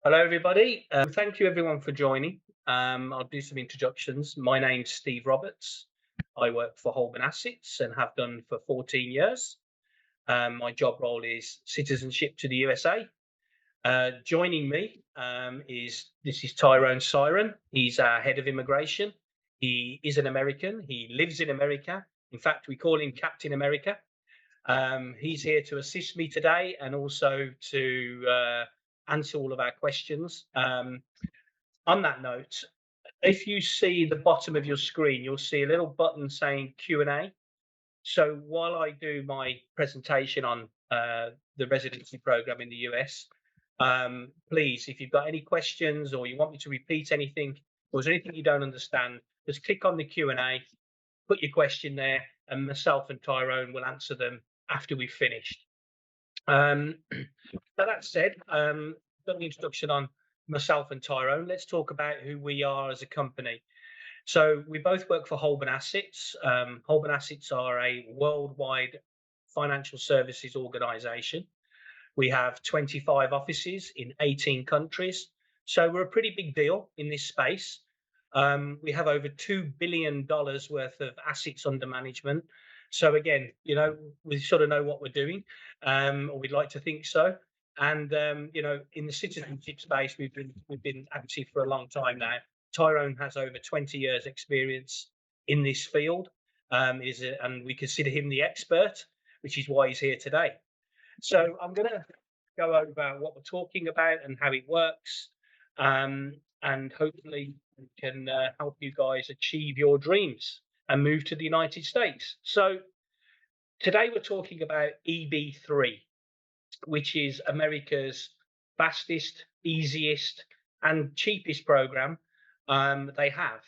Hello, everybody. Thank you, everyone, for joining. I'll do some introductions. My name's Steve Roberts. I work for Holborn Assets and have done for 14 years. My job role is citizenship to the USA. Joining me is Tyrone Siren. He's our head of immigration. He is an American. He lives in America. In fact, we call him Captain America. He's here to assist me today and also to answer all of our questions. On that note, if you see the bottom of your screen, you'll see a little button saying Q&A. So while I do my presentation on the residency program in the US, please, if you've got any questions or you want me to repeat anything, or there's anything you don't understand, just click on the Q&A, put your question there, and myself and Tyrone will answer them after we've finished. So that said, done the introduction on myself and Tyrone. Let's talk about who we are as a company. So we both work for Holborn Assets. Holborn Assets are a worldwide financial services organization. We have 25 offices in 18 countries. So we're a pretty big deal in this space. We have over $2 billion worth of assets under management. So again, we sort of know what we're doing, or we'd like to think so. And in the citizenship space, we've been active for a long time now. Tyrone has over 20 years experience in this field, and we consider him the expert, which is why he's here today. So I'm going to go over what we're talking about and how it works, and hopefully we can help you guys achieve your dreams and move to the United States. So today we're talking about EB-3, which is America's fastest, easiest, and cheapest program they have.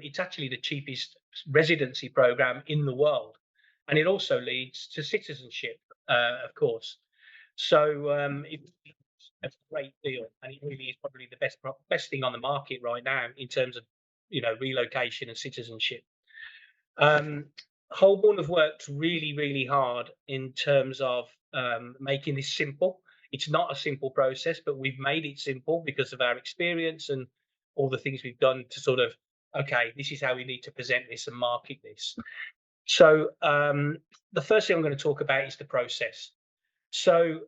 It's actually the cheapest residency program in the world, and it also leads to citizenship, of course. So it's a great deal, and it really is probably the best thing on the market right now in terms of relocation and citizenship. Holborn have worked really, really hard in terms of making this simple. It's not a simple process, but we've made it simple because of our experience and all the things we've done to sort of, okay, this is how we need to present this and market this. So the first thing I'm going to talk about is the process. So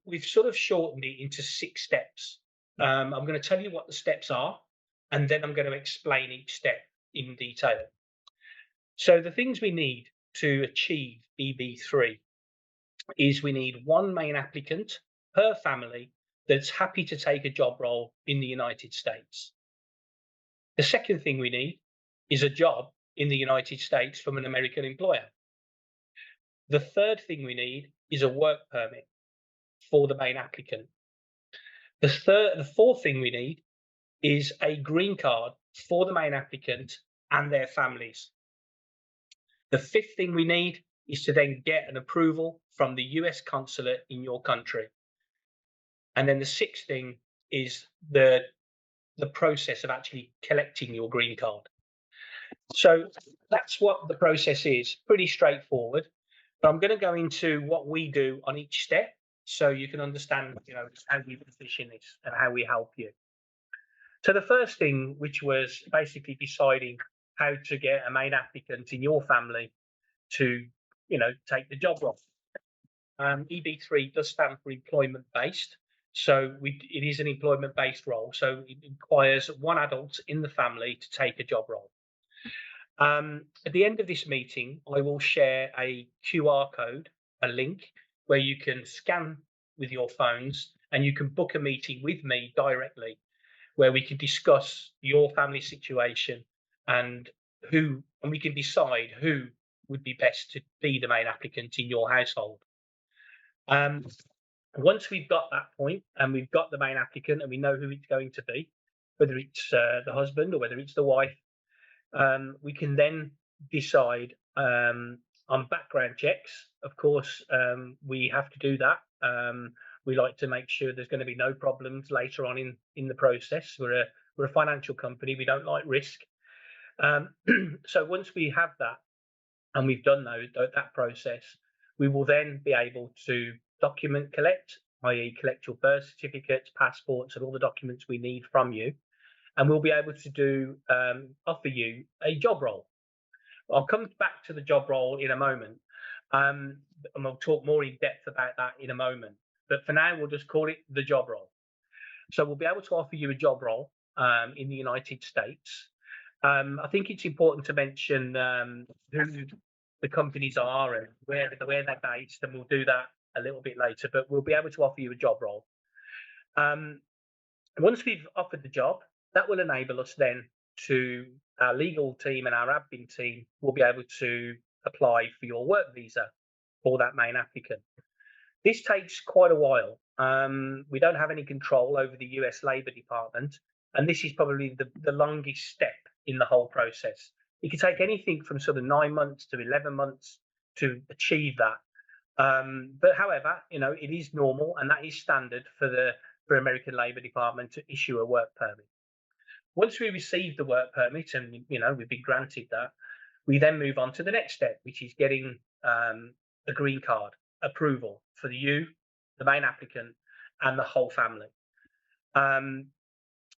we've sort of shortened it into 6 steps. I'm going to tell you what the steps are, and then I'm going to explain each step in detail. So the things we need to achieve EB-3 is we need one main applicant per family that's happy to take a job role in the United States. The second thing we need is a job in the United States from an American employer. The third thing we need is a work permit for the main applicant. The fourth thing we need is a green card for the main applicant and their families. The fifth thing we need is to then get an approval from the US consulate in your country. And then the sixth thing is the process of actually collecting your green card. So that's what the process is, pretty straightforward. But I'm going to go into what we do on each step so you can understand how we position this and how we help you. So the first thing, which was basically deciding how to get a main applicant in your family to take the job role. EB-3 does stand for employment based, so it is an employment based role, so it requires one adult in the family to take a job role. At the end of this meeting, I will share a QR code, a link where you can scan with your phones and you can book a meeting with me directly, where we can discuss your family situation and we can decide who would be best to be the main applicant in your household. Once we've got that point and we've got the main applicant and we know who it's going to be, whether it's the husband or whether it's the wife, we can then decide on background checks. Of course, we have to do that. We like to make sure there's going to be no problems later on in the process. We're a financial company. We don't like risk. So once we have that and we've done that process, we will then be able to document collect i.e. collect your birth certificates, passports, and all the documents we need from you. And we'll be able to offer you a job role. I'll come back to the job role in a moment, and we'll talk more in depth about that in a moment. But for now, we'll just call it the job role. So we'll be able to offer you a job role in the United States. I think it's important to mention who the companies are and where they're based, and we'll do that a little bit later. But we'll be able to offer you a job role. Once we've offered the job, that will enable us then to our legal team and our admin team will be able to apply for your work visa for that main applicant. This takes quite a while. We don't have any control over the US Labour Department, and this is probably the longest step in the whole process. It can take anything from sort of 9 months to 11 months to achieve that. But however, it is normal, and that is standard for American Labour Department to issue a work permit. Once we receive the work permit and we've been granted that, we then move on to the next step, which is getting a green card approval for you, the main applicant, and the whole family.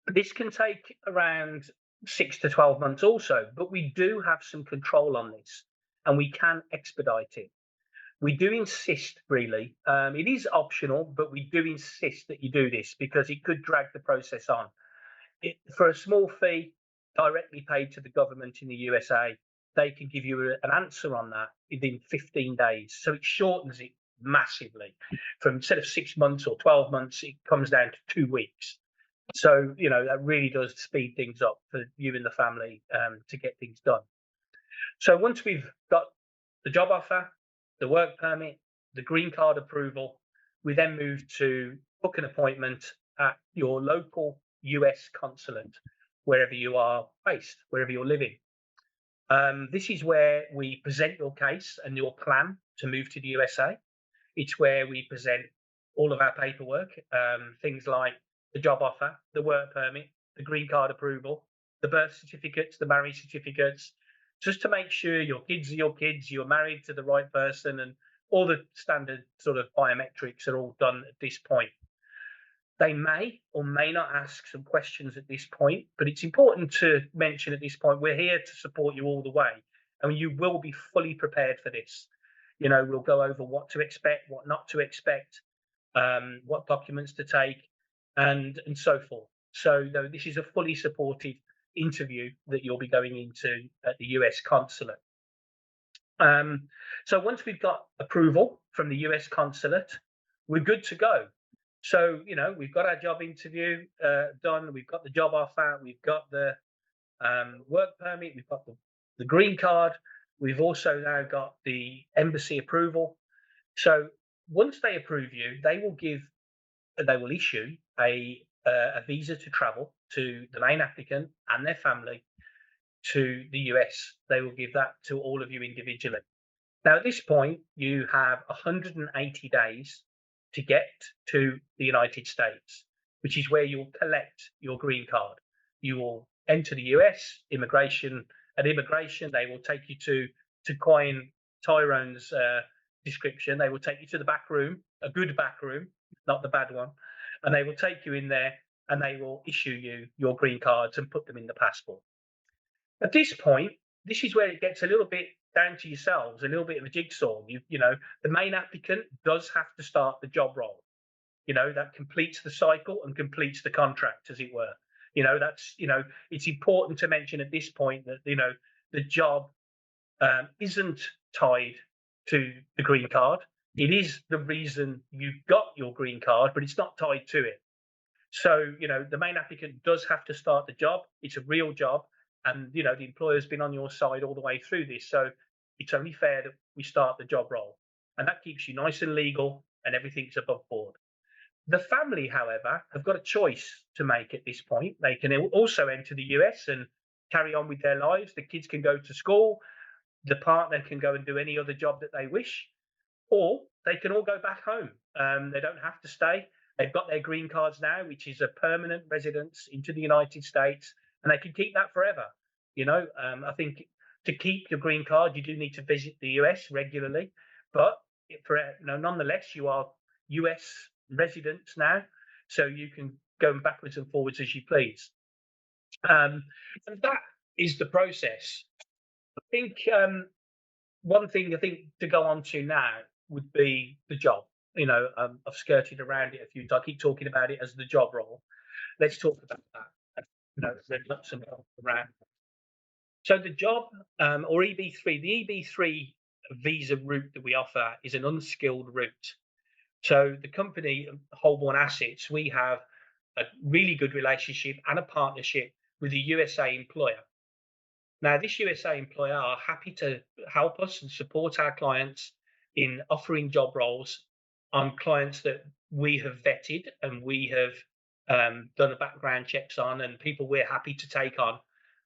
This can take around 6 to 12 months also, but we do have some control on this, and we can expedite it. We do insist, really. It is optional, but we do insist that you do this because it could drag the process on. For a small fee directly paid to the government in the USA, they can give you an answer on that within 15 days. So it shortens it massively. From instead of 6 months or 12 months, it comes down to 2 weeks. So, that really does speed things up for you and the family to get things done. So once we've got the job offer, the work permit, the green card approval, we then move to book an appointment at your local US consulate, wherever you are based, wherever you're living. This is where we present your case and your plan to move to the USA. It's where we present all of our paperwork, things like the job offer, the work permit, the green card approval, the birth certificates, the marriage certificates, just to make sure your kids are your kids, you're married to the right person, and all the standard sort of biometrics are all done at this point. They may or may not ask some questions at this point, but it's important to mention at this point, we're here to support you all the way, and you will be fully prepared for this. We'll go over what to expect, what not to expect, what documents to take, and so forth. So this is a fully supported interview that you'll be going into at the US consulate. So once we've got approval from the US consulate, we're good to go. So, we've got our job interview done, we've got the job offer, we've got the work permit, we've got the green card, we've also now got the embassy approval. So once they approve you, they will issue a visa to travel to the main applicant and their family to the US. They will give that to all of you individually. Now, at this point, you have 180 days to get to the United States, which is where you'll collect your green card. You will enter the US immigration. At immigration, they will take you to coin Tyrone's description. They will take you to the back room, a good back room, not the bad one, and they will take you in there and they will issue you your green cards and put them in the passport. At this point, this is where it gets a little bit down to yourselves, a little bit of a jigsaw. The main applicant does have to start the job role. That completes the cycle and completes the contract, as it were. It's important to mention at this point that, the job isn't tied to the green card. It is the reason you got your green card, but it's not tied to it. So, the main applicant does have to start the job. It's a real job. And, the employer's been on your side all the way through this. So it's only fair that we start the job role. And that keeps you nice and legal and everything's above board. The family, however, have got a choice to make at this point. They can also enter the US and carry on with their lives. The kids can go to school. The partner can go and do any other job that they wish. Or they can all go back home. They don't have to stay. They've got their green cards now, which is a permanent residence into the United States, and they can keep that forever. I think to keep your green card, you do need to visit the US regularly, but nonetheless, you are US residents now, so you can go backwards and forwards as you please. And that is the process. I think one thing I think to go on to now would be the job. I've skirted around it a few times. I keep talking about it as the job role. Let's talk about that. There's lots of around. So the job, or EB-3, the EB-3 visa route that we offer is an unskilled route. So the company, Holborn Assets, we have a really good relationship and a partnership with a USA employer. Now, this USA employer are happy to help us and support our clients in offering job roles on clients that we have vetted and we have done the background checks on, and people we're happy to take on.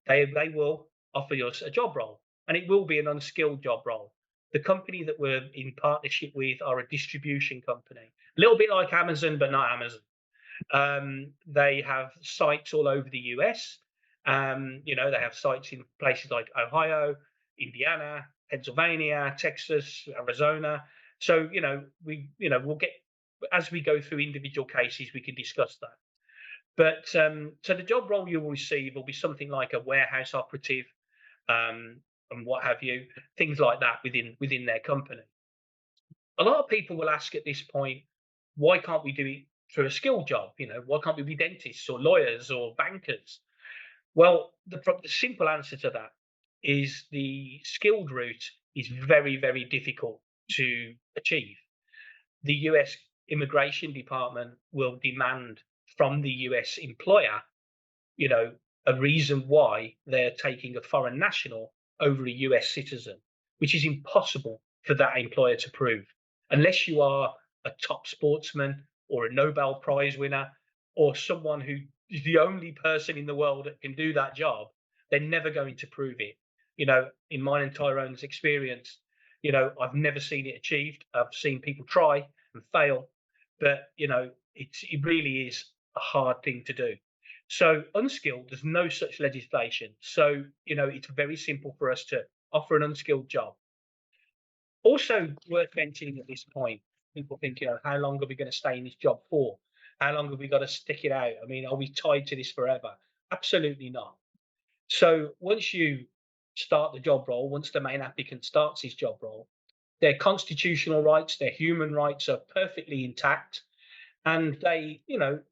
They will offer us a job role, and it will be an unskilled job role. The company that we're in partnership with are a distribution company, a little bit like Amazon, but not Amazon. They have sites all over the US. They have sites in places like Ohio, Indiana, Pennsylvania, Texas, Arizona. So, we'll get, as we go through individual cases, we can discuss that. But so the job role you will receive will be something like a warehouse operative, and what have you, things like that within their company. A lot of people will ask at this point, why can't we do it through a skill job? Why can't we be dentists or lawyers or bankers? Well, the simple answer to that is the skilled route is very, very difficult to achieve. The US immigration department will demand from the US employer, you know, a reason why they're taking a foreign national over a US citizen, which is impossible for that employer to prove unless you are a top sportsman or a Nobel Prize winner or someone who is the only person in the world that can do that job. They're never going to prove it. In mine and Tyrone's experience, I've never seen it achieved. I've seen people try and fail, but it really is a hard thing to do. So unskilled, there's no such legislation. So, it's very simple for us to offer an unskilled job. Also worth mentioning at this point, people think, how long are we going to stay in this job for? How long have we got to stick it out? I mean, are we tied to this forever? Absolutely not. So once you start the job role, once the main applicant starts his job role, their constitutional rights, their human rights are perfectly intact. And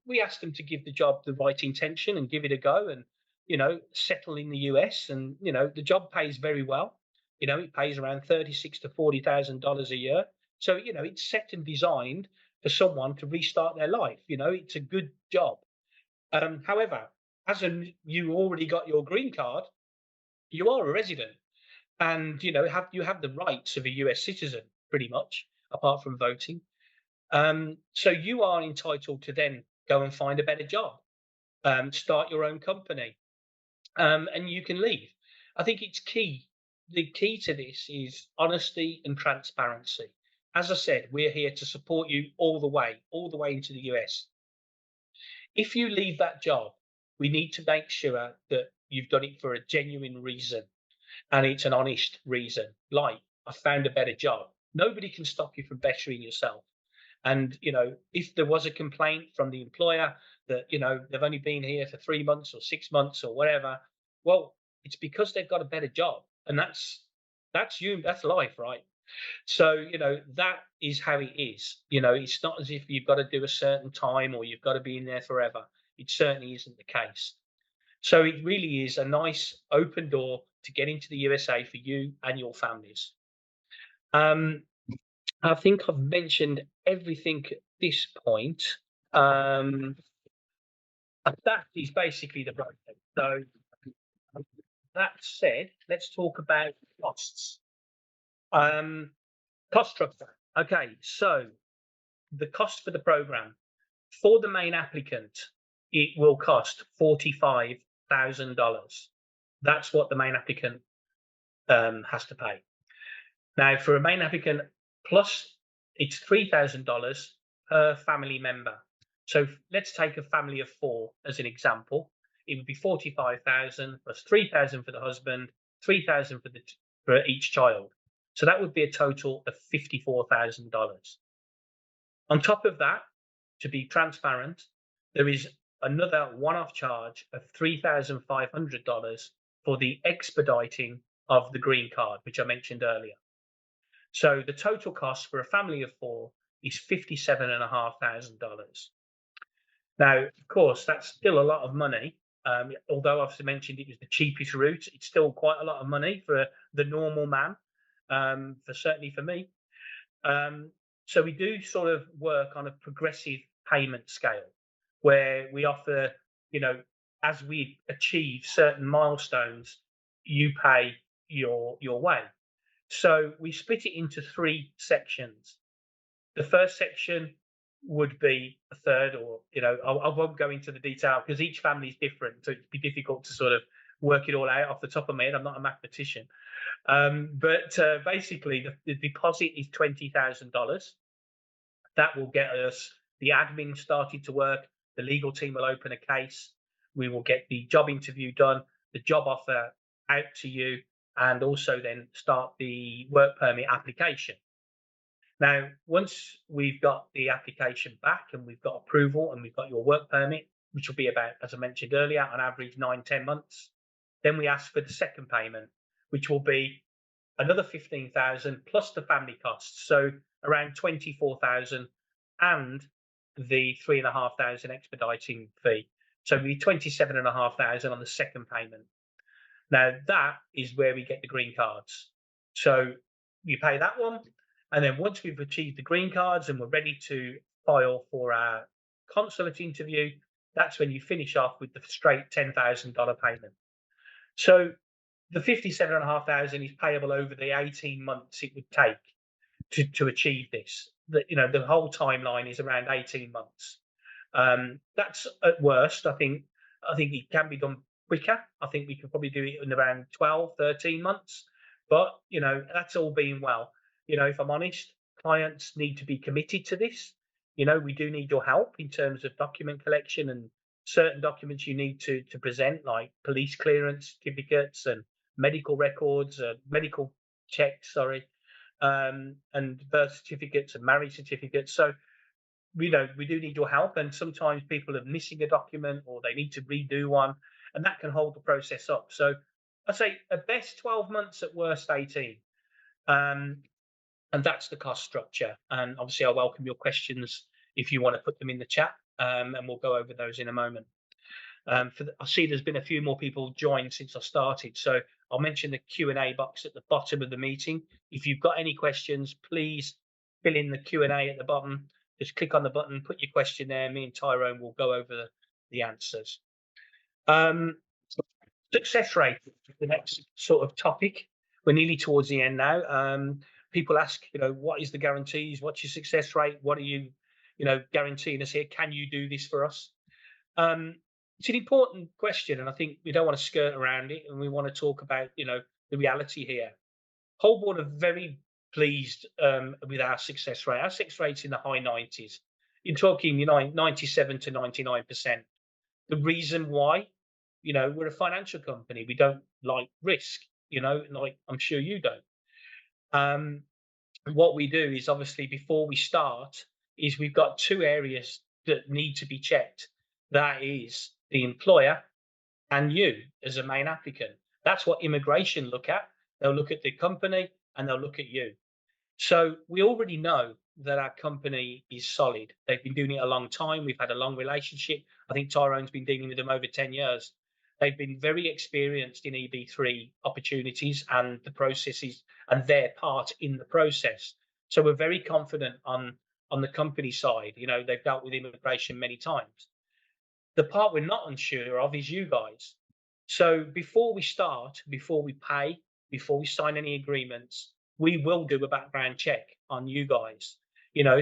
we asked them to give the job the right intention and give it a go and, settle in the US. And, the job pays very well. It pays around 36 to $40,000 a year. So, it's set and designed for someone to restart their life. It's a good job. However, you already got your green card, you are a resident, and you have the rights of a US citizen pretty much, apart from voting. So you are entitled to then go and find a better job, start your own company, and you can leave. I think it's key. The key to this is honesty and transparency. As I said, we're here to support you all the way into the US. If you leave that job, we need to make sure that you've done it for a genuine reason and it's an honest reason. Like, I found a better job. Nobody can stop you from bettering yourself. And if there was a complaint from the employer that they've only been here for 3 months or 6 months or whatever, well, it's because they've got a better job, and that's life, right? So that is how it is. It's not as if you've got to do a certain time or you've got to be in there forever. It certainly isn't the case. So it really is a nice open door to get into the USA for you and your families. I think I've mentioned everything at this point. Um, that is basically the process. So that said, let's talk about costs. Cost structure. Okay, so the cost for the program for the main applicant, it will cost $45,000. That's what the main applicant has to pay. Now, for a main applicant plus, it's $3,000 per family member. So let's take a family of 4 as an example. It would be 45,000 plus 3,000 for the husband, 3,000 for each child. So that would be a total of $54,000. On top of that, to be transparent, there is another one-off charge of $3,500 for the expediting of the green card, which I mentioned earlier. So the total cost for a family of four is $57,500. Now, of course, that's still a lot of money. Although I've mentioned it was the cheapest route, it's still quite a lot of money for the normal man, for certainly for me. So we do sort of work on a progressive payment scale where we offer, you know, as we achieve certain milestones, you pay your way. So we split it into three sections. The first section would be a third, or I won't go into the detail because each family is different, so it'd be difficult to sort of work it all out off the top of my head. I'm not a mathematician, but basically, the deposit is $20,000. That will get us the admin started to work. The legal team will open a case. We will get the job interview done, the job offer out to you, and also then start the work permit application. Now, once we've got the application back and we've got approval and we've got your work permit, which will be about, as I mentioned earlier, on average 9-10 months, then we ask for the second payment, which will be another 15,000 plus the family costs, so around 24,000, and the 3,500 expediting fee. So it'll be 27,500 on the second payment. Now that is where we get the green cards. So you pay that one, and then once we've achieved the green cards and we're ready to file for our consulate interview, that's when you finish off with the straight $10,000 payment. So the 57,500 is payable over the 18 months it would take to achieve this. The whole timeline is around 18 months. That's at worst. I think it can be done quicker. I think we could probably do it in around 12, 13 months. But that's all being well. If I'm honest, clients need to be committed to this. We do need your help in terms of document collection and certain documents you need to present, like police clearance certificates and medical records, medical checks, sorry, and birth certificates and marriage certificates. So we do need your help, and sometimes people are missing a document or they need to redo one, and that can hold the process up. So I'd say at best 12 months, at worst 18. And that's the cost structure. And obviously I welcome your questions if you want to put them in the chat, and we'll go over those in a moment. I see there's been a few more people joined since I started, so I'll mention the Q&A box at the bottom of the meeting. If you've got any questions, please fill in the Q&A at the bottom. Just click on the button, put your question there. Me and Tyrone will go over the answers. Success rate is the next sort of topic. We're nearly towards the end now. People ask, what is the guarantees? What's your success rate? What are you, guaranteeing us here? Can you do this for us? It's an important question, and I think we don't want to skirt around it, and we want to talk about, the reality here. Holborn are very pleased with our success rate. Our success rate's in the high 90s. You're talking, 97 to 99%. The reason why, we're a financial company. We don't like risk, like I'm sure you don't. What we do is, obviously, before we start, is we've got two areas that need to be checked. That is the employer and you as a main applicant. That's what immigration look at. They'll look at the company and they'll look at you. So we already know that our company is solid. They've been doing it a long time. We've had a long relationship. I think Tyrone's been dealing with them over 10 years. They've been very experienced in EB-3 opportunities and the processes and their part in the process. So we're very confident on the company side. They've dealt with immigration many times. The part we're not unsure of is you guys. So before we start, before we pay, before we sign any agreements, we will do a background check on you guys.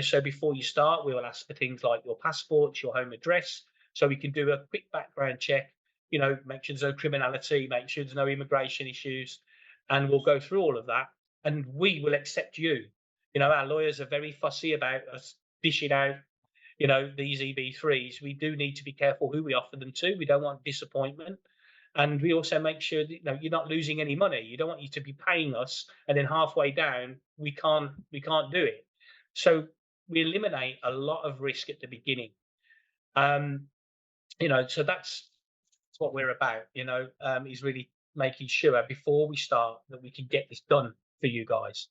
So before you start, we will ask for things like your passports, your home address, so we can do a quick background check, make sure there's no criminality, make sure there's no immigration issues, and we'll go through all of that, and we will accept you. Our lawyers are very fussy about us dishing out these EB-3s. We do need to be careful who we offer them to. We don't want disappointment. And we also make sure that you're not losing any money. You don't want you to be paying us and then halfway down we can't do it. So we eliminate a lot of risk at the beginning. Um, so that's what we're about. Is really making sure before we start that we can get this done for you guys.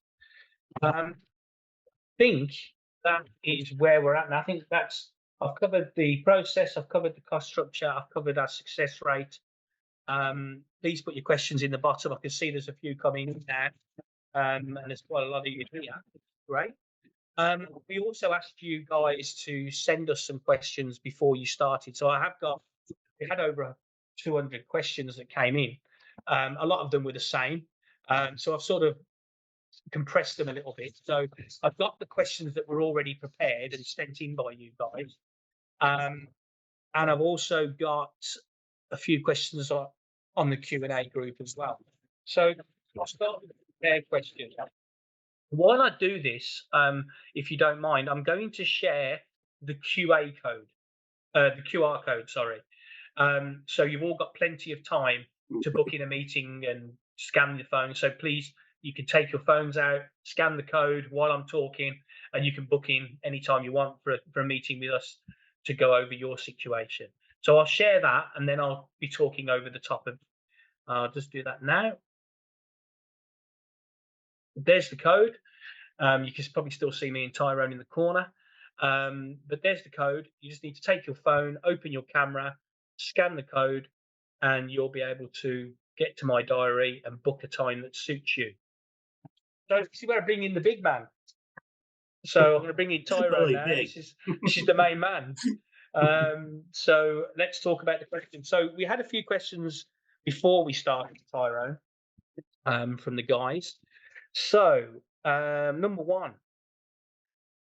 Think that is where we're at. And I think I've covered the process, I've covered the cost structure, I've covered our success rate. Please put your questions in the bottom. I can see there's a few coming in now, and there's quite a lot of you here. Great. We also asked you guys to send us some questions before you started. So we had over 200 questions that came in. A lot of them were the same. So I've sort of compressed them a little bit. So I've got the questions that were already prepared and sent in by you guys. And I've also got a few questions on the Q&A group as well. So I'll start with the prepared question. While I do this, if you don't mind, I'm going to share the the QR code, sorry. So you've all got plenty of time to book in a meeting and scan your phone. So please, you can take your phones out, scan the code while I'm talking, and you can book in anytime you want for a meeting with us to go over your situation. So I'll share that, and then I'll be talking over the top of. I'll just do that now. There's the code. You can probably still see me and Tyrone in the corner. But there's the code. You just need to take your phone, open your camera, scan the code, and you'll be able to get to my diary and book a time that suits you. So see where I bring in the big man. So I'm going to bring in Tyrone really now. Big. This is the main man. So let's talk about the questions. So we had a few questions before we started, Tyrone, from the guys. So number one,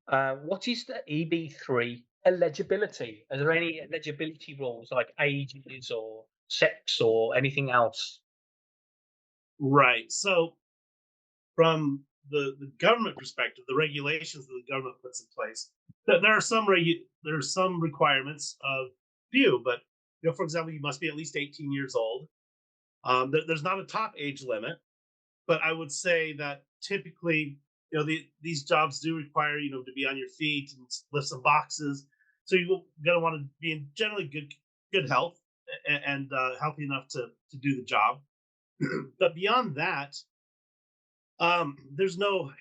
what is the EB-3 eligibility? Are there any eligibility rules like ages or sex or anything else? Right. So from the government perspective, the regulations that the government puts in place, there are some requirements of few, but for example, you must be at least 18 years old. There's not a top age limit, but I would say that typically, these jobs do require to be on your feet and lift some boxes. So you're gonna want to be in generally good health and healthy enough to do the job. But beyond that, there's no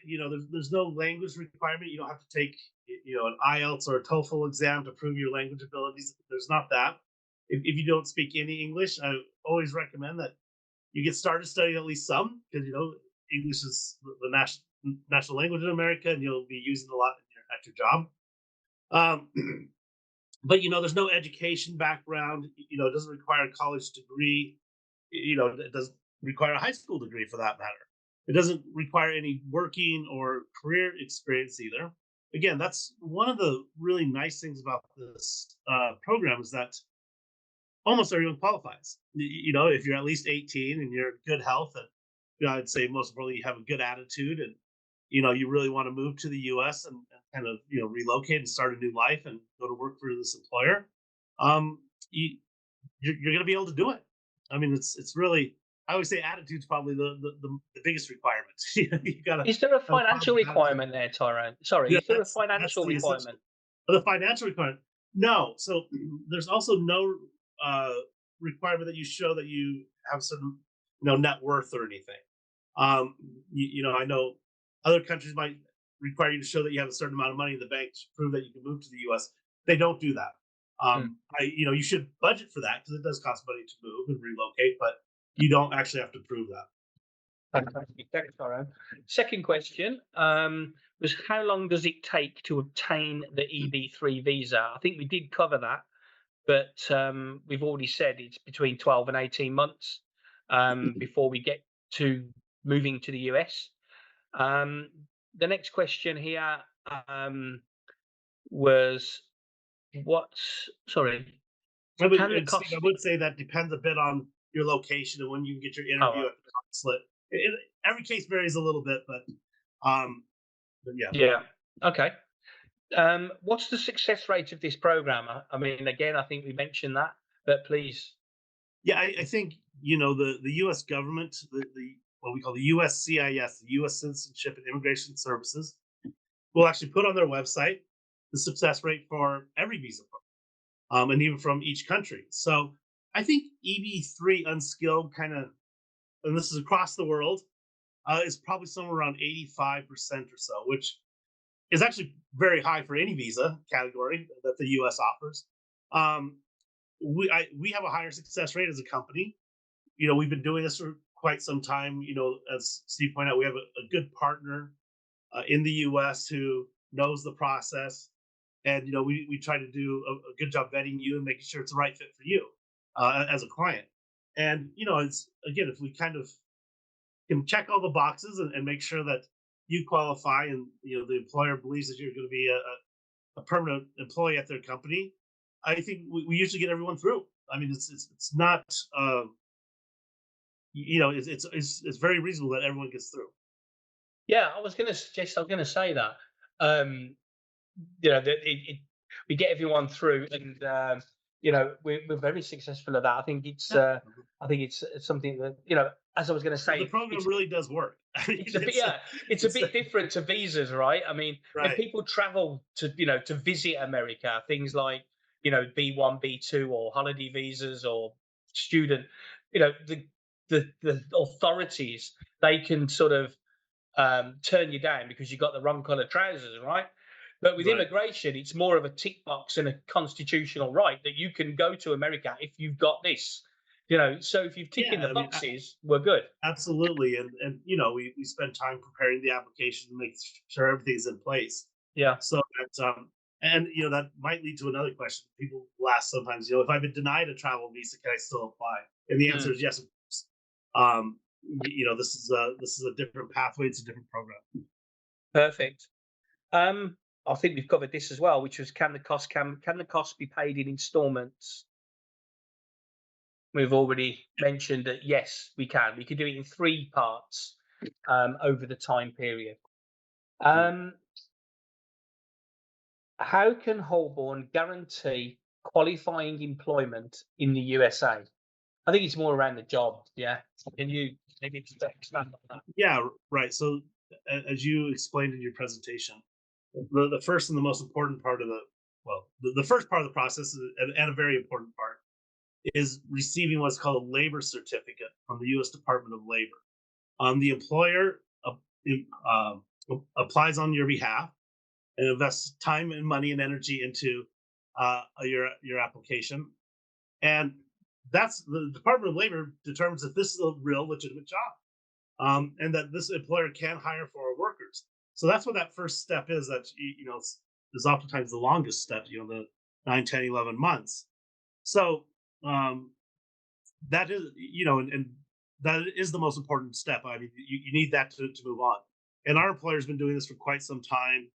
there's no language requirement. You don't have to take an IELTS or a TOEFL exam to prove your language abilities. There's not that. If you don't speak any English, I always recommend that you get started studying at least some, because English is the national language in America, and you'll be using it a lot at your job. But there's no education background. It doesn't require a college degree. It doesn't require a high school degree for that matter. It doesn't require any working or career experience either. Again, that's one of the really nice things about this program, is that almost everyone qualifies. If you're at least 18 and you're in good health, and I'd say most importantly, you have a good attitude, and you really want to move to the U.S. and kind of relocate and start a new life and go to work for this employer, you're going to be able to do it. I mean, it's really, I always say attitude's probably the biggest requirement. You gotta. Is there a financial requirement there, Tyrone? Sorry, Yeah, is there a financial requirement? The financial requirement. No. So there's also no requirement that you show that you have some net worth or anything. I know other countries might require you to show that you have a certain amount of money in the bank to prove that you can move to the U.S. They don't do that. You should budget for that, because it does cost money to move and relocate, but you don't actually have to prove that. Fantastic. Thanks, Tyrone. Second question was, how long does it take to obtain the EB-3 visa? I think we did cover that, but we've already said it's between 12 and 18 months before we get to moving to the US. The next question here was, sorry. I would say that depends a bit on your location and when you can get your interview at the consulate. Every case varies a little bit, but yeah. Yeah. Okay. What's the success rate of this program? I mean, again, I think we mentioned that, but please. Yeah, I think the U.S. government, the what we call the USCIS, the U.S. Citizenship and Immigration Services, will actually put on their website the success rate for every visa program, and even from each country. So I think EB-3 unskilled kind of, and this is across the world, is probably somewhere around 85% or so, which is actually very high for any visa category that the U.S. offers. Um, we have a higher success rate as a company. We've been doing this for quite some time. As Steve pointed out, we have a good partner in the U.S. who knows the process, and we try to do a good job vetting you and making sure it's the right fit for you as a client. And it's again, if we kind of can check all the boxes and make sure that you qualify, and the employer believes that you're going to be a permanent employee at their company, I think we usually get everyone through. I mean, it's not it's very reasonable that everyone gets through. Yeah, I was going to suggest. I was going to say that. Um, that we get everyone through, and we're very successful at that. Yeah. I think it's something that as I was going to The say, program really does work. I mean, it's a bit, yeah, it's a it's bit different to visas, right? I mean, when right. people travel to visit America, things like B1, B2, or holiday visas or student, the authorities, they can sort of turn you down because you've got the wrong color trousers, right? But with Right. immigration, it's more of a tick box and a constitutional right that you can go to America if you've got this. So if you've ticking Yeah. the I mean, boxes, we're good. absolutely. And we spend time preparing the application to make sure everything's in place. Yeah. So that and that might lead to another question. People will ask sometimes, if I've been denied a travel visa, can I still apply? And the answer Mm, is yes, of course. This is a different pathway. It's a different program. perfect. Um, I think we've covered this as well, which was can the cost be paid in installments? We've already mentioned that yes, we can. We can do it in three parts over the time period. Um, how can Holborn guarantee qualifying employment in the USA? I think it's more around the job. Yeah. Can you maybe just expand on that? Yeah, right. So as you explained in your presentation, the first and the most important part of the first part of the process and a very important part is receiving what's called a labor certificate from the U.S. Department of Labor. The employer uh, applies on your behalf and invests time and money and energy into your application, and that's the Department of Labor determines if this is a real legitimate job, and that this employer can hire foreign workers. So that's what that first step is. That is oftentimes the longest step. The 9, 10, 11 months. So um, that is and that is the most important step. I mean, you need that to move on. And our employer's been doing this for quite some time.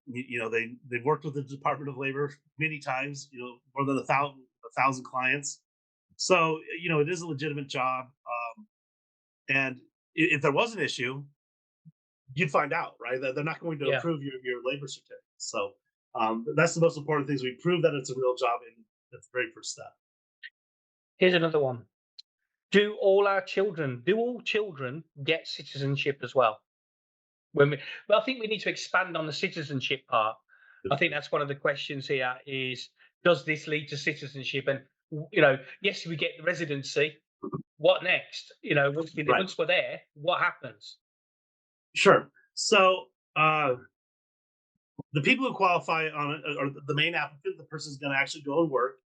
They've worked with the Department of Labor many times. More than a thousand clients. So it is a legitimate job. And if there was an issue, you'd find out, right? That they're not going to Yeah. approve your labor certificate. So that's the most important thing. Is we prove that it's a real job, and that's the very first step. Here's another one. Do all children get citizenship as well? Well, I think we need to expand on the citizenship part. I think that's one of the questions here is, does this lead to citizenship? And, yes, we get the residency. What next? Right. Once we're there, what happens? Sure. So the people who qualify on it, or the main applicant, the person is going to actually go and work,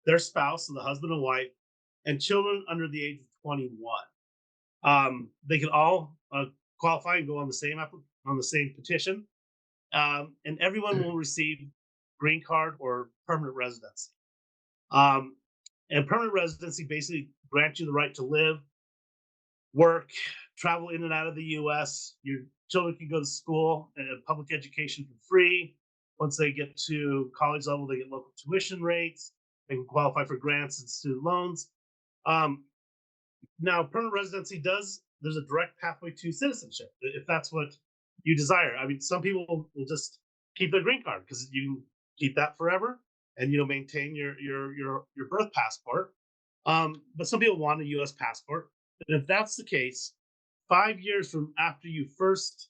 their spouse, so the husband and wife, and children under the age of 21. They can all qualify and go on the same petition, and everyone will receive green card or permanent residency. Um, and permanent residency basically grants you the right to live, work, travel in and out of the U.S. Your children can go to school and public education for free. Once they get to college level, they get local tuition rates. They can qualify for grants and student loans. Um, Now, permanent residency there's a direct pathway to citizenship if that's what you desire. I mean, some people will just keep their green card because you can keep that forever and maintain your birth passport. But some people want a U.S. passport, and if that's the case, 5 years from after you first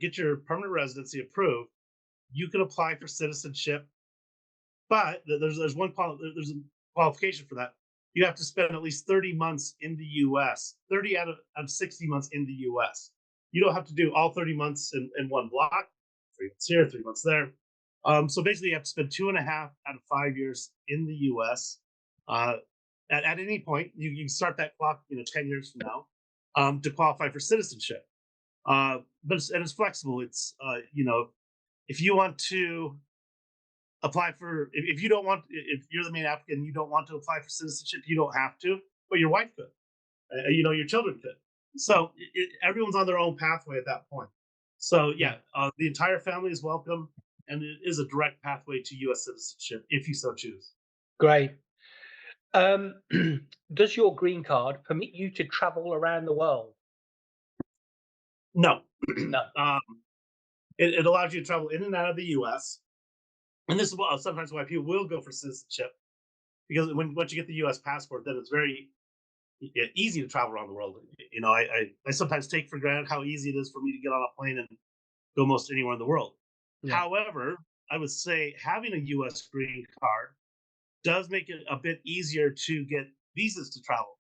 get your permanent residency approved, you can apply for citizenship. But there's there's a qualification for that. You have to spend at least 30 months in the U.S. 30 out of 60 months in the U.S. You don't have to do all 30 months in one block. 3 months here, 3 months there. So basically, you have to spend 2.5 out of 5 years in the U.S. Uh, at any point, you can start that clock, 10 years from now, to qualify for citizenship. But it's flexible. If you want to apply for, if you don't want, if you're the main applicant and you don't want to apply for citizenship, you don't have to, but your wife could, your children could. So everyone's on their own pathway at that point. So Yeah. yeah, the entire family is welcome, and it is a direct pathway to U.S. citizenship if you so choose. Great. Um, does your green card permit you to travel around the world? No, No. um, it allows you to travel in and out of the U.S. And this is sometimes why people will go for citizenship, because once you get the U.S. passport, then it's very easy to travel around the world. I sometimes take for granted how easy it is for me to get on a plane and go most anywhere in the world. Yeah. However, I would say having a U.S. green card does make it a bit easier to get visas to travel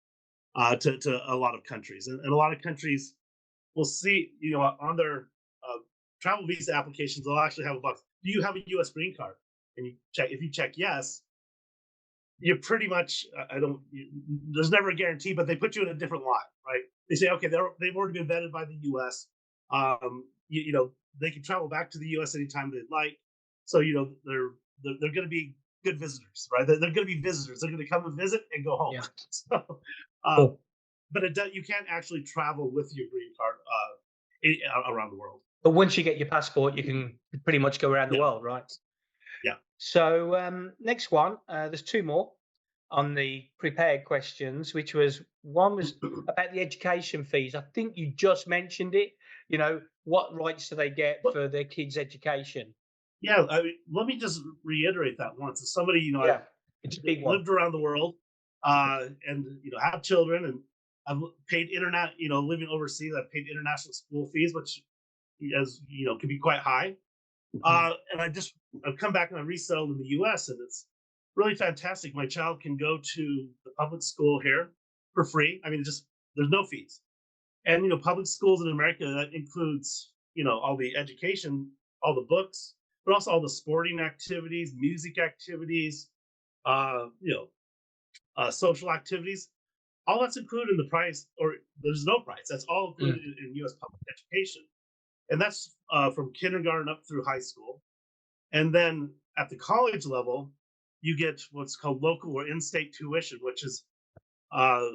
to a lot of countries, and a lot of countries will see, on their travel visa applications, they'll actually have a box. Do you have a U.S. green card? And you check. If you check yes, you're pretty much. I don't. There's never a guarantee, but they put you in a different line, right? They say, okay, they've already been vetted by the U.S. They can travel back to the U.S. anytime they'd like. So they're going to be good visitors, right? They're going to be visitors. They're going to come and visit and go home. Yeah. So, uh, Cool. but you can't actually travel with your green card around the world. But once you get your passport, you can pretty much go around the Yeah, world, right? yeah. So next one, there's two more on the prepared questions, which was one was about the education fees. I think you just mentioned it. What rights do they get But for their kids' education? yeah, I mean, let me just reiterate that once. As somebody, I've Yeah, it's a big one. lived around the world, and have children, and I've paid internet, living overseas, I've paid international school fees, which, as can be quite high. Mhm. And I've come back and I've resettled in the U.S. and it's really fantastic. My child can go to the public school here for free. I mean, just there's no fees. And public schools in America, that includes all the education, all the books, but also all the sporting activities, music activities, uh, you know, social activities. All that's included in the price, or there's no price. That's all Mm. included in U.S. public education, and that's from kindergarten up through high school. And then at the college level, you get what's called local or in-state tuition, which is uh,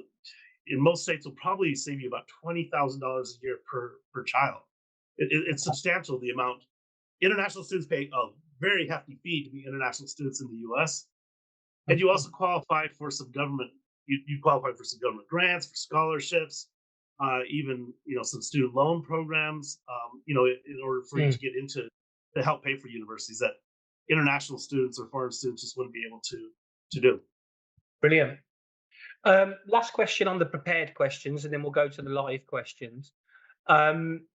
in most states will probably save you about $20,000 a year per child. It's substantial, the amount. International students pay a very hefty fee to be international students in the U.S. And you also qualify for some government. You qualify for some government grants, for scholarships, even some student loan programs. In order for you Mm. to get into to help pay for universities that international students or foreign students just wouldn't be able to do. Brilliant. Last question on the prepared questions, and then we'll go to the live questions. Um,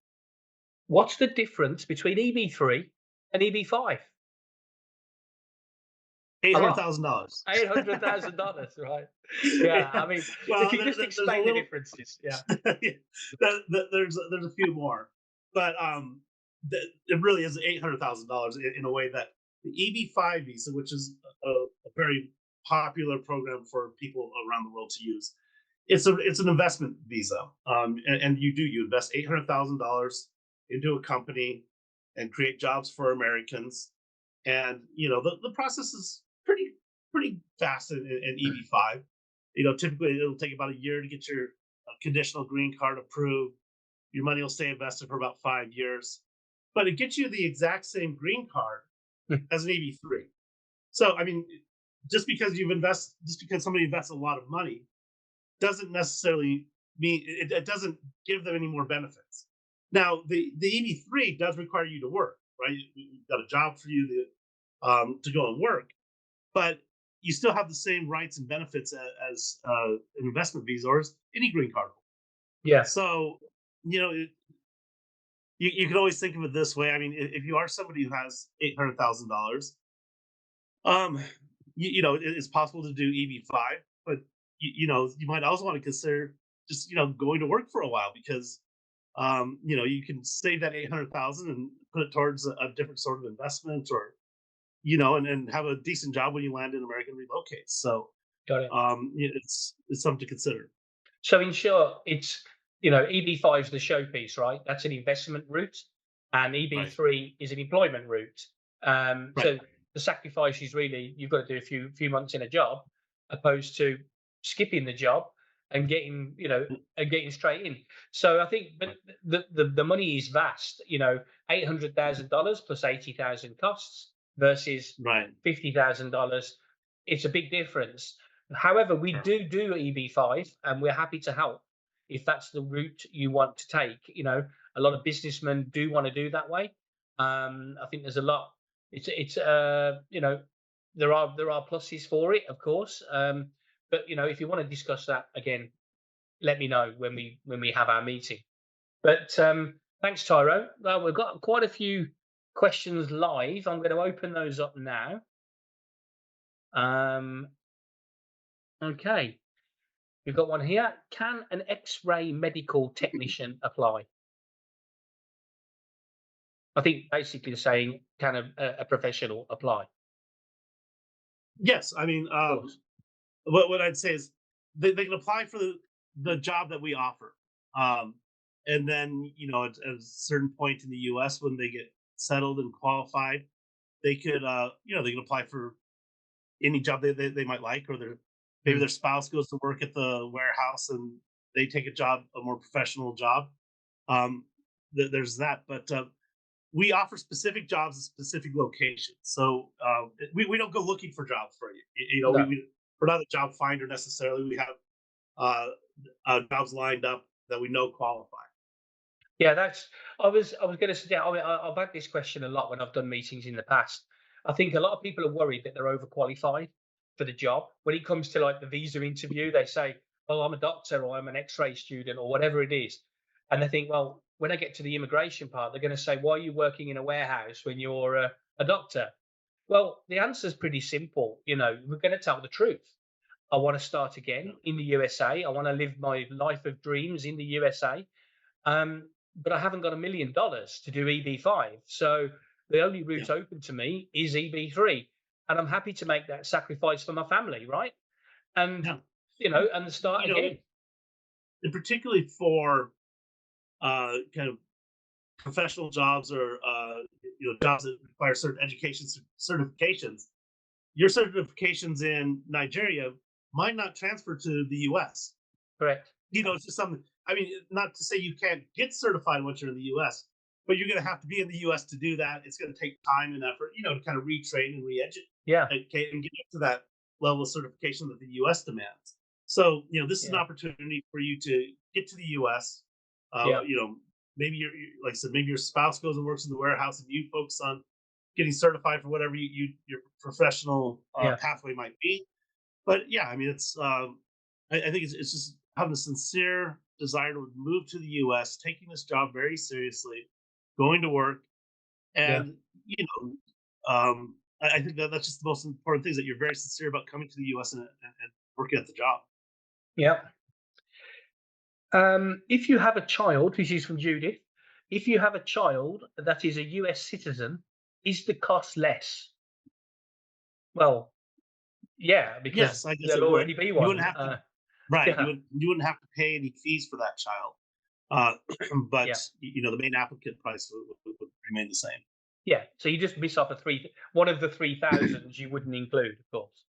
what's the difference between EB-3 and EB-5? Eight A hundred lot. thousand dollars. $800,000, right? Yeah, I mean, if Well, you just there's a explain the little. differences, yeah. There's a few more, but it really is $800,000 in a way that the EB-5 visa, which is a very popular program for people around the world to use, it's an investment visa, and you invest $800,000 into a company and create jobs for Americans, and the process is pretty fast in EB-5. Typically it'll take about a year to get your conditional green card approved. Your money will stay invested for about 5 years, but it gets you the exact same green card as an EB-3. So I mean, just because somebody invests a lot of money doesn't necessarily mean it doesn't give them any more benefits. Now, the EB-3 does require you to work, right? You've got a job for you to go and work, but you still have the same rights and benefits as an investment visa or as any green card. Yeah. So, you know, you can always think of it this way. I mean, if you are somebody who has $800,000, um, it's possible to do EB-5, but you might also want to consider just going to work for a while because you can save that 800,000 and put it towards a different sort of investment, or and have a decent job when you land in America and relocate. So Got it. it's something to consider. So in short, it's EB5 is the showpiece, right? That's an investment route, and Right. EB3 is an employment route. Right. So the sacrifice is really you've got to do a few months in a job, opposed to skipping the job and getting and getting straight in. So I think, but Right. the money is vast. $800,000 plus 80,000 costs versus Right. $50,000. It's a big difference. However, we Sure. do EB5, and we're happy to help if that's the route you want to take. A lot of businessmen do want to do that way. I think there's a lot. It's there are pluses for it, of course. But if you want to discuss that again, let me know when we have our meeting. But thanks, Tyrone. Well, we've got quite a few questions live. I'm going to open those up now. Um, okay. We've got one here. Can an X-ray medical technician apply? I think basically saying, can a professional apply? Of Yes, I mean, course. what I'd say is they can apply for the job that we offer, um, and then at a certain point in the U.S. when they get settled and qualified, they can apply for any job they might like, or maybe Mm, their spouse goes to work at the warehouse and they take a more professional job. Um, there's that, but we offer specific jobs in specific locations. So we don't go looking for jobs for you. no. We're not a job finder necessarily. We have uh, jobs lined up that we know qualify. Yeah, I was going to suggest. I mean, I've had this question a lot when I've done meetings in the past. I think a lot of people are worried that they're overqualified for the job. When it comes to like the visa interview, they say, "Oh, I'm a doctor, or I'm an X-ray student, or whatever it is," and they think, "Well, when I get to the immigration part, they're going to say, why are you working in a warehouse when you're a doctor?" Well, the answer is pretty simple. We're going to tell the truth. I want to start Yeah, again in the USA. I want to live my life of dreams in the USA. But I haven't got $1 million to do EB5. So the only yeah, route open to me is EB3. And I'm happy to make that sacrifice for my family, right? And, yeah. and start You know, again. and particularly for kind of professional jobs, or jobs that require certain education certifications. Your certifications in Nigeria might not transfer to the U.S. Correct. It's just something. I mean, not to say you can't get certified once you're in the U.S., but you're going to have to be in the U.S. to do that. It's going to take time and effort, to kind of retrain and Yeah. re-educate and get up to that level of certification that the U.S. demands. So, this is an Yeah. opportunity for you to get to the U.S. Uh, Yeah. you know, maybe like I said, maybe your spouse goes and works in the warehouse, and you focus on getting certified for whatever your professional Yeah. pathway might be. But yeah, I mean, I think it's just having a sincere desire to move to the U.S., taking this job very seriously, going to work, Yeah. and I think that's just the most important thing, is that you're very sincere about coming to the U.S. and working at the job. Yeah. If you have a child, this is from Judith. If you have a child that is a US citizen, is the cost less? Well, yeah, because Yes, I guess there'll it would. already be You wouldn't one. have to, right? Yeah. You wouldn't have to pay any fees for that child, uh, but Yeah. the main applicant price would remain the same. Yeah, so you just miss off one of the 3,000s you wouldn't include, of course.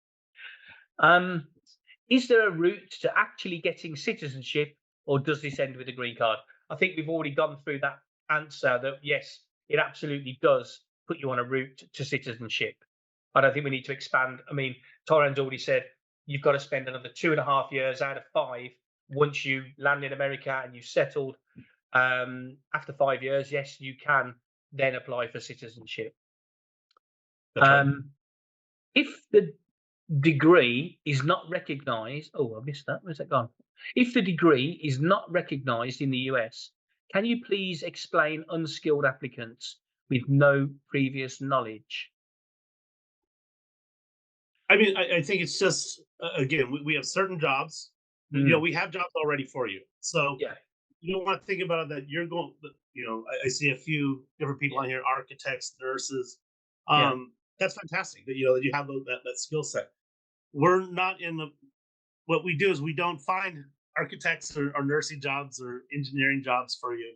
Um, is there a route to actually getting citizenship, or does this end with a green card? I think we've already gone through that answer that yes, it absolutely does put you on a route to citizenship. I don't think we need to expand. I mean, Tyrone's already said you've got to spend another 2.5 years out of 5 once you land in America and you've settled. After 5 years, yes, you can then apply for citizenship. That's right. Um, if the degree is not recognized, oh, I missed that. Where's that gone? If the degree is not recognized in the US, Can you please explain unskilled applicants with no previous knowledge? I mean, I think it's just again, we have certain jobs. Mm, We have jobs already for you, so yeah, you don't want to think about it that you're going. I see a few different people yeah, on here: architects, nurses. yeah, That's fantastic that that you have that skill set. We're not in the what we do is we don't find architects or nursing jobs or engineering jobs for you.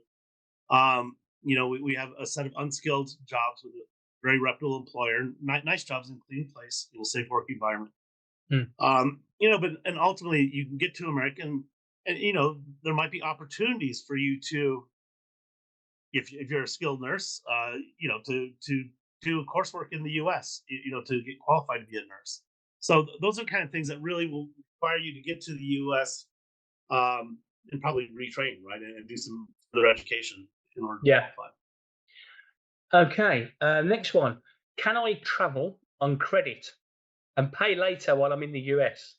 We have a set of unskilled jobs with a very reputable employer, nice jobs in clean place, safe work environment. mm, But and ultimately you can get to America and there might be opportunities for you to, if you're a skilled nurse, to do coursework in the US, to get qualified to be a nurse. So those are kind of things that really will require you to get to the US, and probably retrain, right? And do some further education in order to yeah. qualify. Okay, next one. Can I travel on credit and pay later while I'm in the US?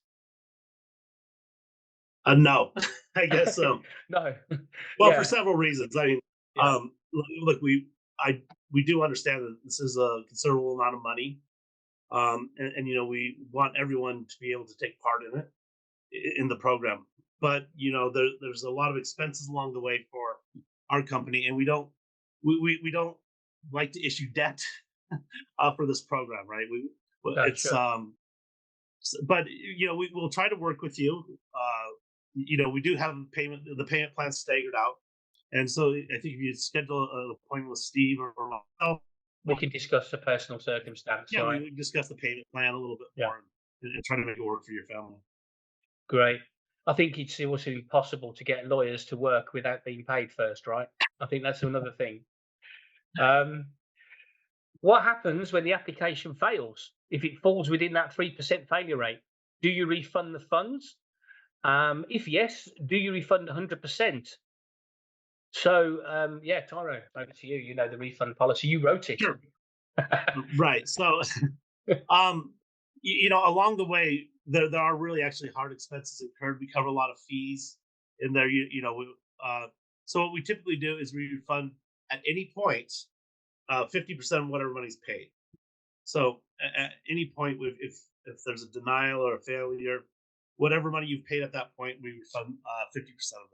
No, I guess so. No. Well, for Yeah, several reasons. I mean, yeah, look, we do understand that this is a considerable amount of money, and we want everyone to be able to take part in it, in the program. But there's a lot of expenses along the way for our company, and we don't like to issue debt for this program, right? no, It's sure. but we will try to work with you. We do have the payment plan staggered out, and so I think if you schedule an appointment with Steve or myself, We can discuss the personal circumstance, yeah, we right? would discuss the payment plan a little bit Yeah, more and try to make it work for your family. great. I think it's also impossible to get lawyers to work without being paid first, right? I think that's another thing. Um, what happens when the application fails? If it falls within that 3% failure rate, do you refund the funds? If yes, do you refund 100%? So, yeah, Tyrone, over to you. You know the refund policy. You wrote it. Sure. Right. So, um, along the way, there are really actually hard expenses incurred. We cover a lot of fees in there. So what we typically do is we refund at any point 50% of whatever money's paid. So at any point, if there's a denial or a failure, whatever money you've paid at that point, we refund 50% of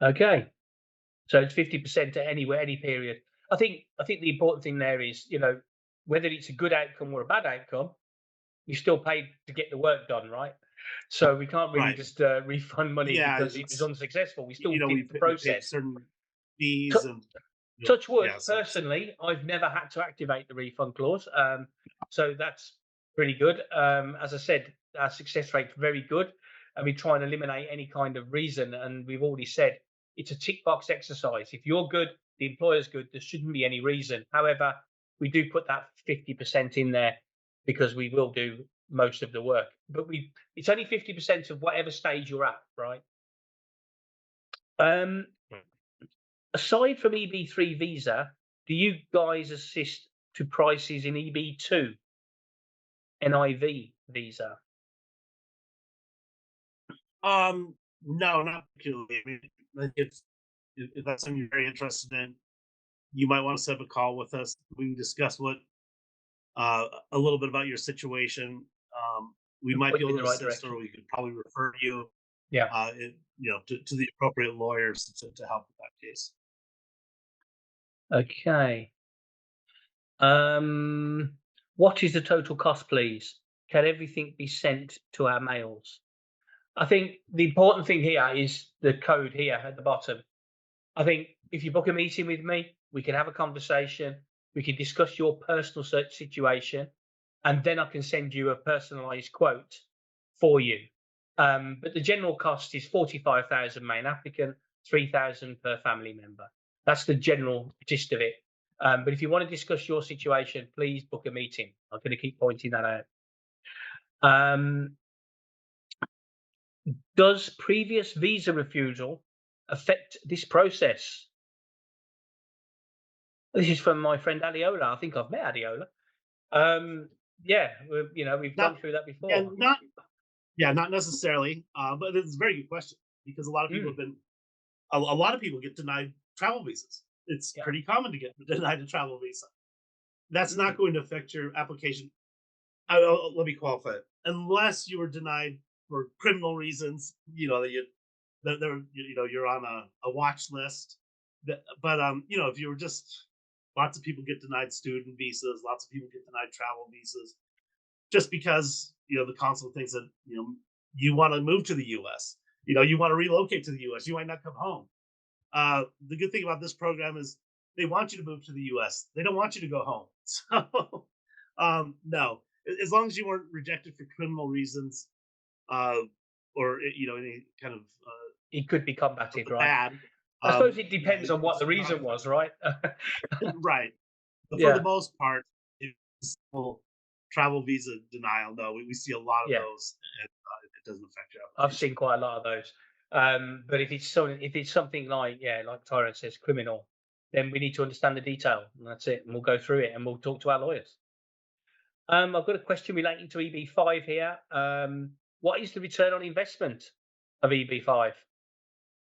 that. Okay. So it's 50% at any period. I think the important thing there is, whether it's a good outcome or a bad outcome, you still paid to get the work done, right? So we can't really Right. just refund money Yeah. because it was It's unsuccessful. We still did the we pay process. certain fees Tou- and Touch wood, yeah. So personally, I've never had to activate the refund clause. So that's pretty good. As I said, our success rate's very good, and we try and eliminate any kind of reason. And we've already said it's a tick box exercise. If you're good, the employer's good. There shouldn't be any reason. However, we do put that 50% in there because we will do most of the work. But it's only 50% of whatever stage you're at, right? Um, Aside from EB-3 visa, do you guys assist to prices in EB-2 NIV visa? no, not particularly. I mean, like if that's something you're very interested in, you might want to set up a call with us. We can discuss a little bit about your situation. We And might point be you in able the to right assist, or direction. we could probably refer you, Yeah. to the appropriate lawyers to help with that case. Okay. Um, what is the total cost, please? Can everything be sent to our mails? I think the important thing here is the code here at the bottom. I think if you book a meeting with me, we can have a conversation. We can discuss your personal search situation, and then I can send you a personalised quote for you. But the general cost is 45,000 main applicant, 3,000 per family member. That's the general gist of it. But if you want to discuss your situation, please book a meeting. I'm going to keep pointing that out. Um, does previous visa refusal affect this process? This is from my friend Adiola. I think I've met Adiola. Yeah, we've Not gone through that yeah, before. not yeah, not necessarily. But it's a very good question. because a lot of people Mm, have been a lot of people get denied travel visas. It's yeah. pretty common to get denied a travel visa. That's not Mm, going to affect your application. Let me qualify it. Unless you were denied for criminal reasons, that you're on a watch list. But if you were just lots of people get denied student visas, lots of people get denied travel visas, just because the consul thinks that you want to move to the U.S. You want to relocate to the U.S. You might not come home. The good thing about this program is they want you to move to the U.S. They don't want you to go home. So, no, as long as you weren't rejected for criminal reasons, uh, or any kind of it could be combated, the right? bad, I suppose it yeah, depends on what it's the not reason was, right? right. But for the Yeah, most part, it's simple travel visa denial. No, we see a lot of yeah. those, and it doesn't affect your I've application. seen quite a lot of those. But if it's something like, yeah, like Tyrone says, criminal, then we need to understand the detail, and that's it. And we'll go through it, and we'll talk to our lawyers. I've got a question relating to EB-5 here. What is the return on investment of EB-5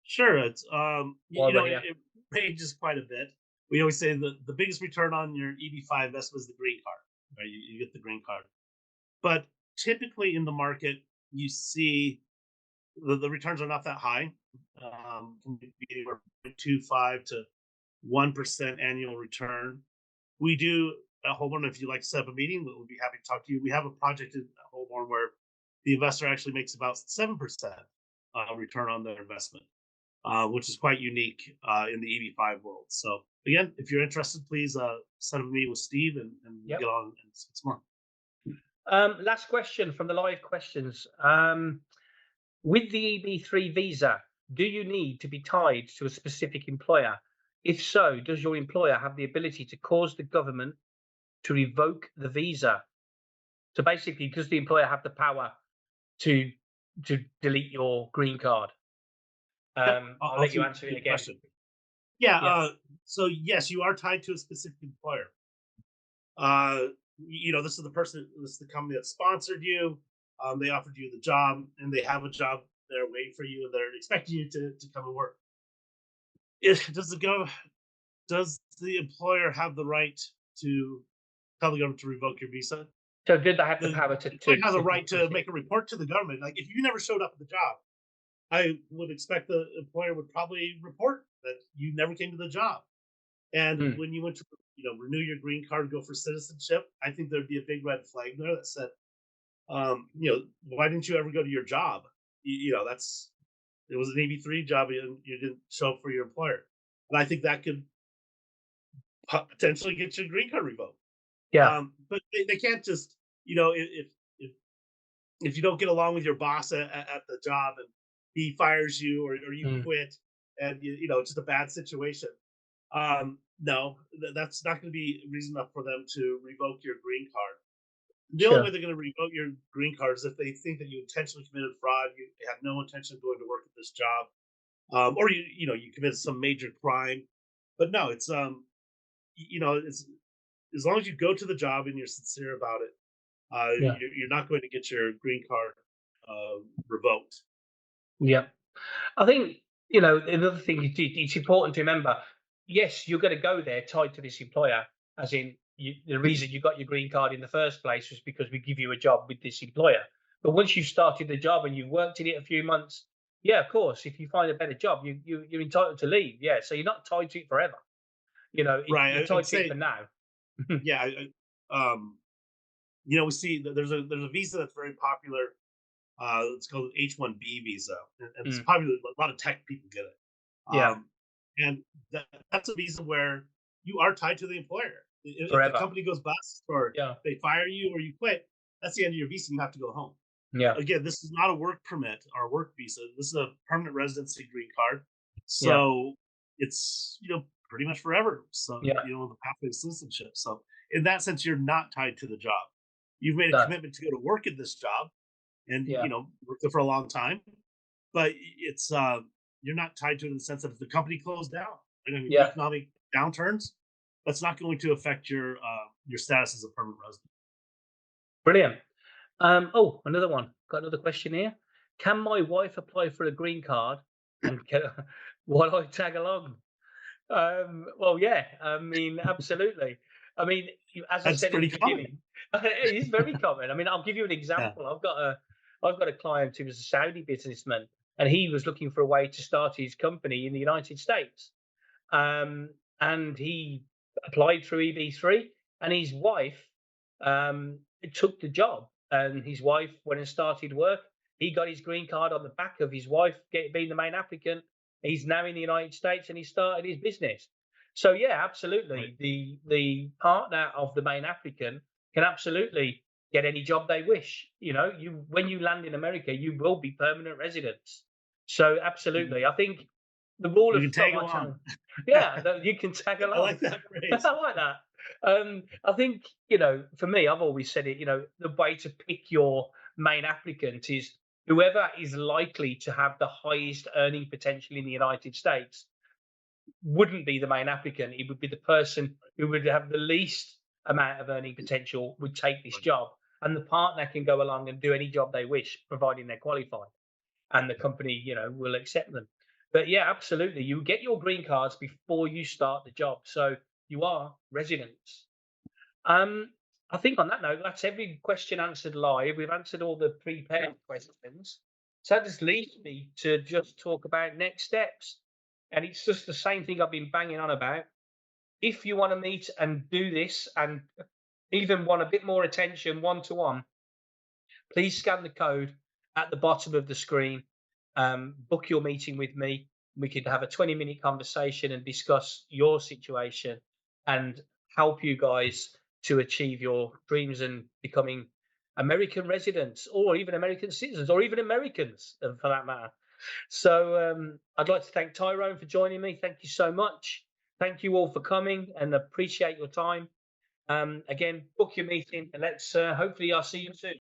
Sure, it's while we're here? it ranges quite a bit. We always say the biggest return on your EB-5 investment is the green card, right? You get the green card, but typically in the market, you see the returns are not that high. Can be anywhere from 0.25 to 1% annual return. We do at Holborn. If you'd like to set up a meeting, we'll be happy to talk to you. We have a project in Holborn where the investor actually makes about 7% return on their investment, which is quite unique in the EB-5 world. So again, if you're interested, please set up a meeting with Steve, and we'll Yep. get on and discuss more. Last question from the live questions. With the EB-3 visa, do you need to be tied to a specific employer? If so, does your employer have the ability to cause the government to revoke the visa? So basically, does the employer have the power to delete your green card? Yep, I'll let you also answer it good again. question. Yeah, Yeah, so yes, you are tied to a specific employer. Uh, this is the company that sponsored you. They offered you the job, and they have a job there waiting for you, and they're expecting you to come and work. Does the employer have the right to tell the government to revoke your visa? so did they have the The power employer has a to right to dismiss it? make a report to the government. Like if you never showed up at the job, I would expect the employer would probably report that you never came to the job. And Mm, when you went to renew your green card, go for citizenship, I think there'd be a big red flag there that said, why didn't you ever go to your job? That's it was an EB-3 job, and you didn't show up for your employer, and I think that could potentially get your green card revoked. yeah. But they can't just if if you don't get along with your boss at the job and he fires you, or you Mm, quit, and it's just a bad situation. No, that's not going to be reason enough for them to revoke your green card. The only way sure. they're going to revoke your green card is if they think that you intentionally committed fraud, you had no intention of going to work at this job, or you committed some major crime. But no, it's as long as you go to the job and you're sincere about it, Yeah. you're not going to get your green card revoked. Yeah. I think, another thing it's important to remember, yes, you're going to go there tied to this employer, as in the reason you got your green card in the first place was because we give you a job with this employer. But once you've started the job and you've worked in it a few months, yeah, of course, if you find a better job, you're entitled to leave. Yeah, so you're not tied to it forever. Right. You're I'd tied to it for say, now. yeah. We see that there's a visa that's very popular. It's called H-1B visa, and it's Mm, probably a lot of tech people get it. yeah, And that's a visa where you are tied to the employer. If the forever. company goes bust, or Yeah, they fire you, or you quit, that's the end of your visa. You have to go home. yeah, Again, this is not a work permit or a work visa. This is a permanent residency green card. yeah, So it's pretty much forever. So yeah. the pathway to citizenship. So in that sense, you're not tied to the job. You've made a No, commitment to go to work at this job, and yeah, work there for a long time. But it's you're not tied to it in the sense that if the company closed down, yeah. economic downturns, that's not going to affect your status as a permanent resident. Brilliant. Oh, another one. Got another question here. Can my wife apply for a green card and while I tag along. Well, yeah, I mean, absolutely. I mean, as I That's said at the pretty common. beginning, it is very common. I mean, I'll give you an Yeah. example. I've got a client who was a Saudi businessman, and he was looking for a way to start his company in the United States. Um, and he applied through EB-3, and his wife took the job. And his wife went and started work. He got his green card on the back of his wife being the main applicant. He's now in the United States, and he started his business. So yeah, Right. absolutely. The partner of the main applicant can absolutely get any job they wish. You know, you when you land in America, you will be permanent residents. So absolutely, I think the rule You of can thumb tag I tell, along. yeah, that you can tag I along. like that phrase. I like that. I think, for me, I've always said it. The way to pick your main applicant is whoever is likely to have the highest earning potential in the United States wouldn't be the main applicant. It would be the person who would have the least amount of earning potential would take this Right. job, and the partner can go along and do any job they wish, providing they're qualified, and the company, will accept them. But yeah, absolutely. You get your green cards before you start the job. So you are residents. Um, I think on that note, that's every question answered live. We've answered all the prepared questions. So that just leaves me to just talk about next steps. And it's just the same thing I've been banging on about. If you want to meet and do this and even want a bit more attention one to one, please scan the code at the bottom of the screen. Book your meeting with me. We could have a 20-minute conversation and discuss your situation and help you guys to achieve your dreams and becoming American residents or even American citizens or even Americans for that matter. So I'd like to thank Tyrone for joining me. Thank you so much. Thank you all for coming and appreciate your time. Again, book your meeting and let's hopefully I'll see you soon.